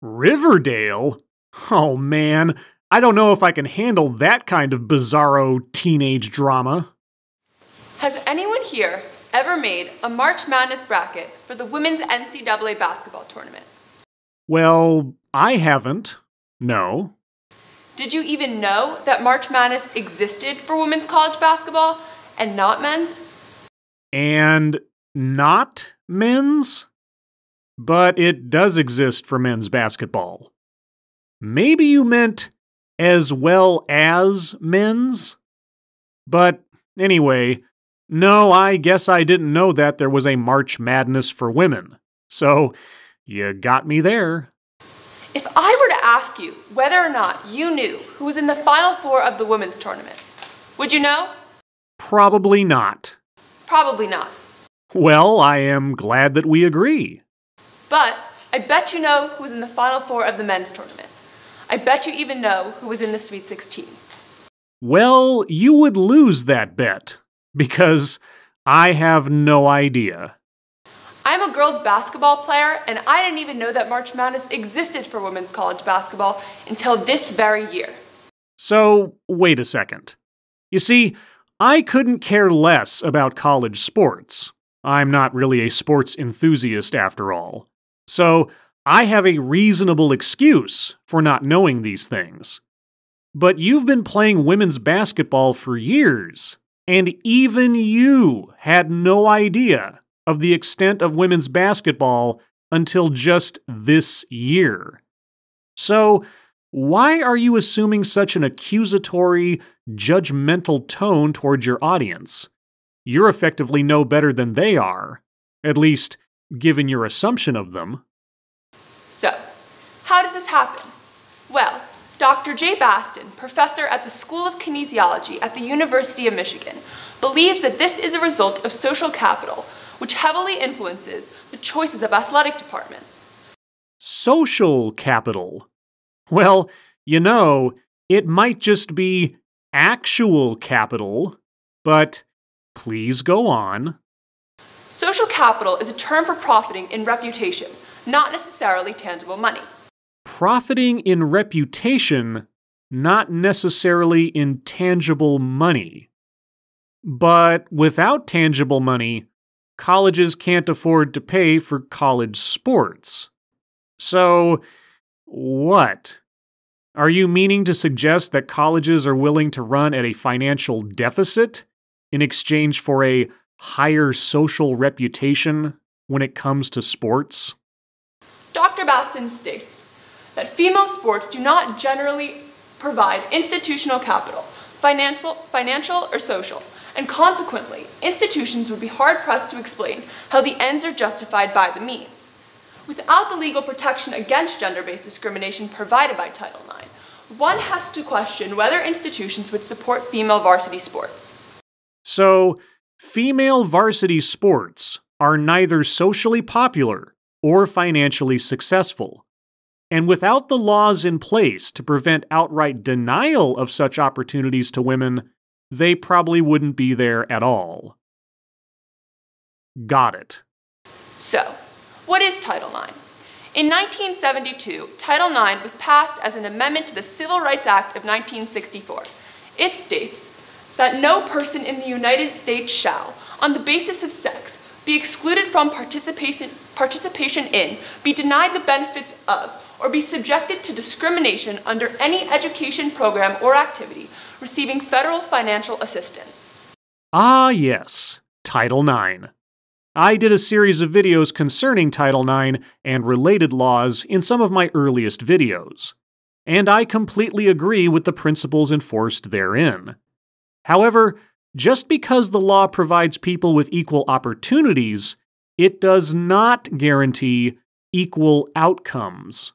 Riverdale? Oh man, I don't know if I can handle that kind of bizarro teenage drama. Has anyone here ever made a March Madness bracket for the women's NCAA basketball tournament? Well, I haven't. No. Did you even know that March Madness existed for women's college basketball and not men's? And not men's? But it does exist for men's basketball. Maybe you meant as well as men's? But anyway, no, I guess I didn't know that there was a March Madness for women. So, you got me there. If I were to ask you whether or not you knew who was in the Final Four of the women's tournament, would you know? Probably not. Probably not. Well, I am glad that we agree. But I bet you know who was in the Final Four of the men's tournament. I bet you even know who was in the Sweet 16. Well, you would lose that bet, because I have no idea. I'm a girls' basketball player, and I didn't even know that March Madness existed for women's college basketball until this very year. So, wait a second. You see, I couldn't care less about college sports. I'm not really a sports enthusiast after all. So, I have a reasonable excuse for not knowing these things. But you've been playing women's basketball for years, and even you had no idea of the extent of women's basketball until just this year. So, why are you assuming such an accusatory, judgmental tone towards your audience? You're effectively no better than they are, at least given your assumption of them. So, how does this happen? Well, Dr. Jay Baston, professor at the School of Kinesiology at the University of Michigan, believes that this is a result of social capital, which heavily influences the choices of athletic departments. Social capital? Well, you know, it might just be actual capital, but please go on. Social capital is a term for profiting in reputation, not necessarily tangible money. Profiting in reputation, not necessarily in tangible money. But without tangible money, colleges can't afford to pay for college sports. So, what? Are you meaning to suggest that colleges are willing to run at a financial deficit in exchange for a higher social reputation when it comes to sports? Dr. Baston states that female sports do not generally provide institutional capital, financial or social, and consequently, institutions would be hard-pressed to explain how the ends are justified by the means. Without the legal protection against gender-based discrimination provided by Title IX, one has to question whether institutions would support female varsity sports. So, female varsity sports are neither socially popular or financially successful. And without the laws in place to prevent outright denial of such opportunities to women, they probably wouldn't be there at all. Got it. So, what is Title IX? In 1972, Title IX was passed as an amendment to the Civil Rights Act of 1964. It states that no person in the United States shall, on the basis of sex, be excluded from participation in, be denied the benefits of, or be subjected to discrimination under any education program or activity receiving federal financial assistance. Ah, yes, Title IX. I did a series of videos concerning Title IX and related laws in some of my earliest videos, and I completely agree with the principles enforced therein. However, just because the law provides people with equal opportunities, it does not guarantee equal outcomes.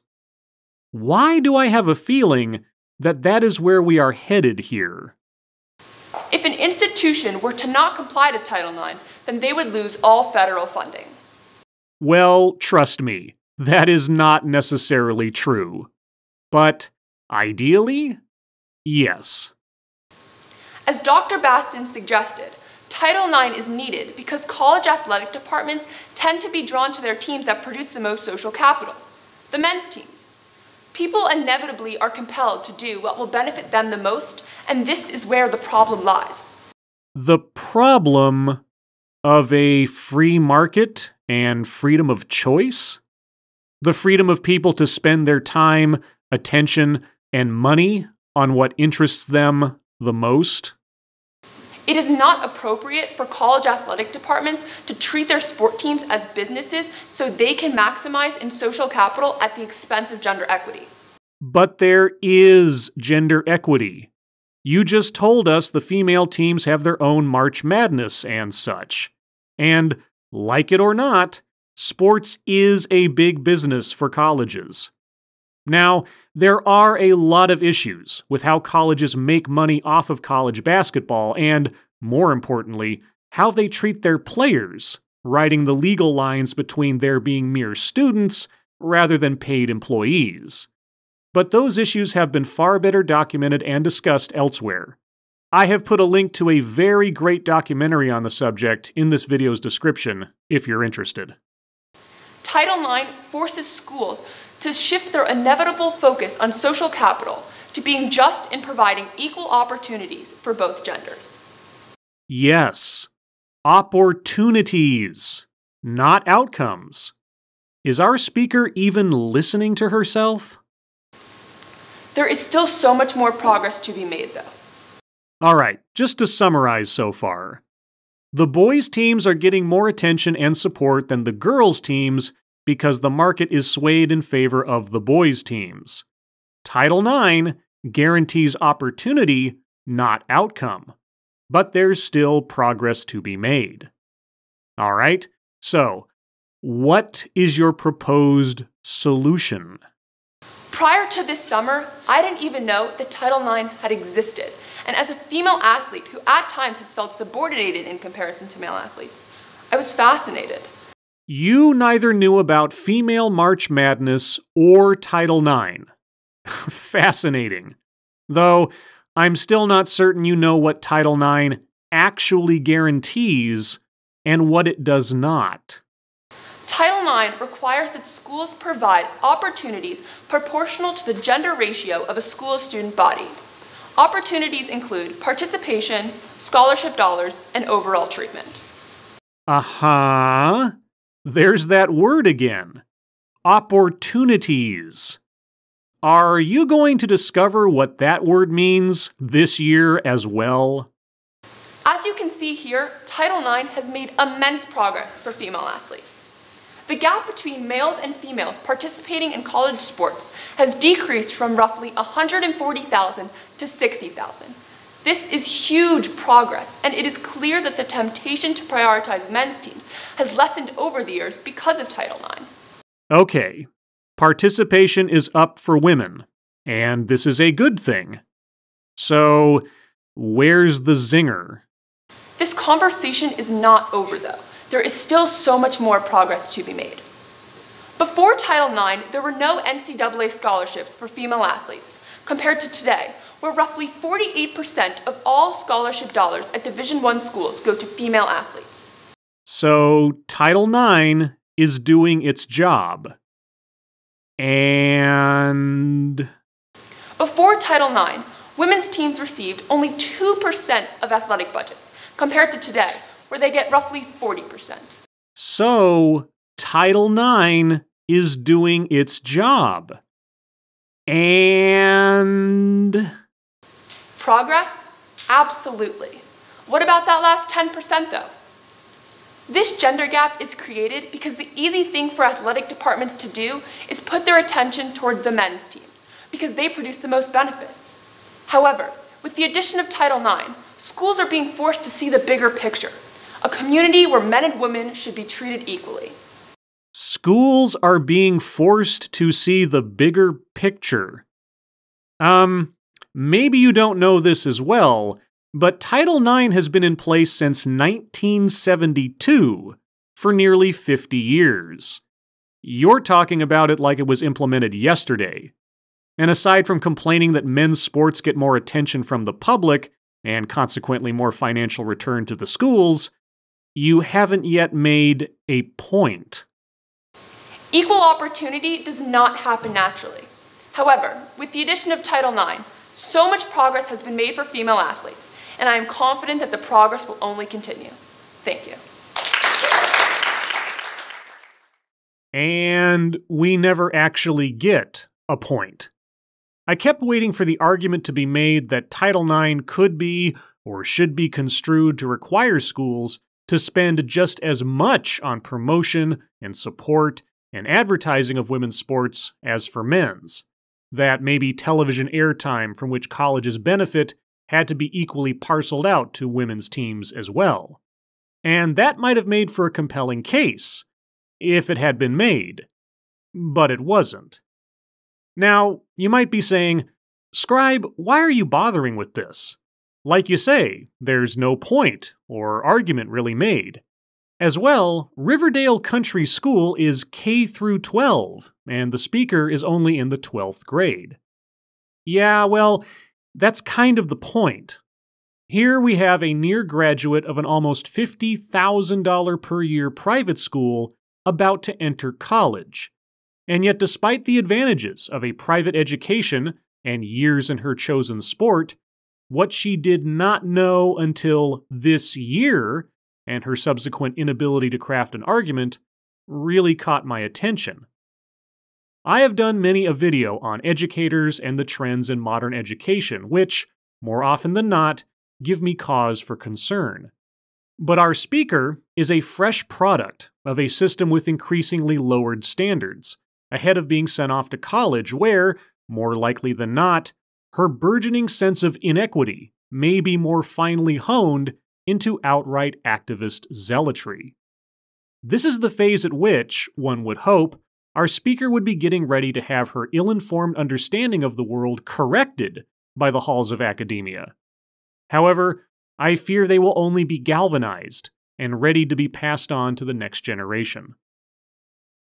Why do I have a feeling that that is where we are headed here? If an institution were to not comply to Title IX, then they would lose all federal funding. Well, trust me, that is not necessarily true. But ideally, yes. As Dr. Baston suggested, Title IX is needed because college athletic departments tend to be drawn to their teams that produce the most social capital, the men's teams. People inevitably are compelled to do what will benefit them the most, and this is where the problem lies. The problem of a free market and freedom of choice? The freedom of people to spend their time, attention, and money on what interests them the most? It is not appropriate for college athletic departments to treat their sport teams as businesses so they can maximize in social capital at the expense of gender equity. But there is gender equity. You just told us the female teams have their own March Madness and such. And, like it or not, sports is a big business for colleges. Now, there are a lot of issues with how colleges make money off of college basketball and, more importantly, how they treat their players, writing the legal lines between their being mere students rather than paid employees. But those issues have been far better documented and discussed elsewhere. I have put a link to a very great documentary on the subject in this video's description, if you're interested. Title IX forces schools to shift their inevitable focus on social capital to being just in providing equal opportunities for both genders. Yes, opportunities, not outcomes. Is our speaker even listening to herself? There is still so much more progress to be made, though. Alright, just to summarize so far. The boys' teams are getting more attention and support than the girls' teams because the market is swayed in favor of the boys' teams. Title IX guarantees opportunity, not outcome. But there's still progress to be made. Alright, so what is your proposed solution? Prior to this summer, I didn't even know that Title IX had existed. And as a female athlete who at times has felt subordinated in comparison to male athletes, I was fascinated. You neither knew about female March Madness or Title IX. Fascinating. Though, I'm still not certain you know what Title IX actually guarantees and what it does not. Title IX requires that schools provide opportunities proportional to the gender ratio of a school's student body. Opportunities include participation, scholarship dollars, and overall treatment. Uh-huh. There's that word again. Opportunities. Are you going to discover what that word means this year as well? As you can see here, Title IX has made immense progress for female athletes. The gap between males and females participating in college sports has decreased from roughly 140,000 to 60,000. This is huge progress, and it is clear that the temptation to prioritize men's teams has lessened over the years because of Title IX. Okay, participation is up for women, and this is a good thing. So, where's the zinger? This conversation is not over, though. There is still so much more progress to be made. Before Title IX, there were no NCAA scholarships for female athletes, compared to today, where roughly 48% of all scholarship dollars at Division I schools go to female athletes. So, Title IX is doing its job. And before Title IX, women's teams received only 2% of athletic budgets, compared to today, where they get roughly 40%. So, Title IX is doing its job. And progress? Absolutely. What about that last 10% though? This gender gap is created because the easy thing for athletic departments to do is put their attention toward the men's teams, because they produce the most benefits. However, with the addition of Title IX, schools are being forced to see the bigger picture, a community where men and women should be treated equally. Schools are being forced to see the bigger picture. Maybe you don't know this as well, But Title IX has been in place since 1972, for nearly 50 years. You're talking about it like it was implemented yesterday. And aside from complaining that men's sports get more attention from the public, and consequently more financial return to the schools, you haven't yet made a point. Equal opportunity does not happen naturally. However, with the addition of Title IX, so much progress has been made for female athletes, and I am confident that the progress will only continue. Thank you. And we never actually get a point. I kept waiting for the argument to be made that Title IX could be or should be construed to require schools to spend just as much on promotion and support and advertising of women's sports as for men's. That maybe television airtime from which colleges benefit had to be equally parceled out to women's teams as well. And that might have made for a compelling case, if it had been made. But it wasn't. Now, you might be saying, Scribe, why are you bothering with this? Like you say, there's no point or argument really made. As well, Riverdale Country School is K through 12, and the speaker is only in the 12th grade. Yeah, well, that's kind of the point. Here we have a near graduate of an almost $50,000 per year private school about to enter college. And yet, despite the advantages of a private education and years in her chosen sport, what she did not know until this year, and her subsequent inability to craft an argument, really caught my attention. I have done many a video on educators and the trends in modern education, which, more often than not, give me cause for concern. But our speaker is a fresh product of a system with increasingly lowered standards, ahead of being sent off to college where, more likely than not, her burgeoning sense of inequity may be more finely honed into outright activist zealotry. This is the phase at which, one would hope, our speaker would be getting ready to have her ill-informed understanding of the world corrected by the halls of academia. However, I fear they will only be galvanized and ready to be passed on to the next generation.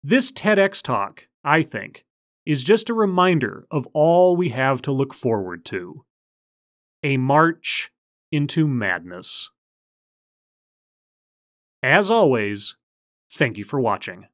This TEDx talk, I think, is just a reminder of all we have to look forward to. A march into madness. As always, thank you for watching.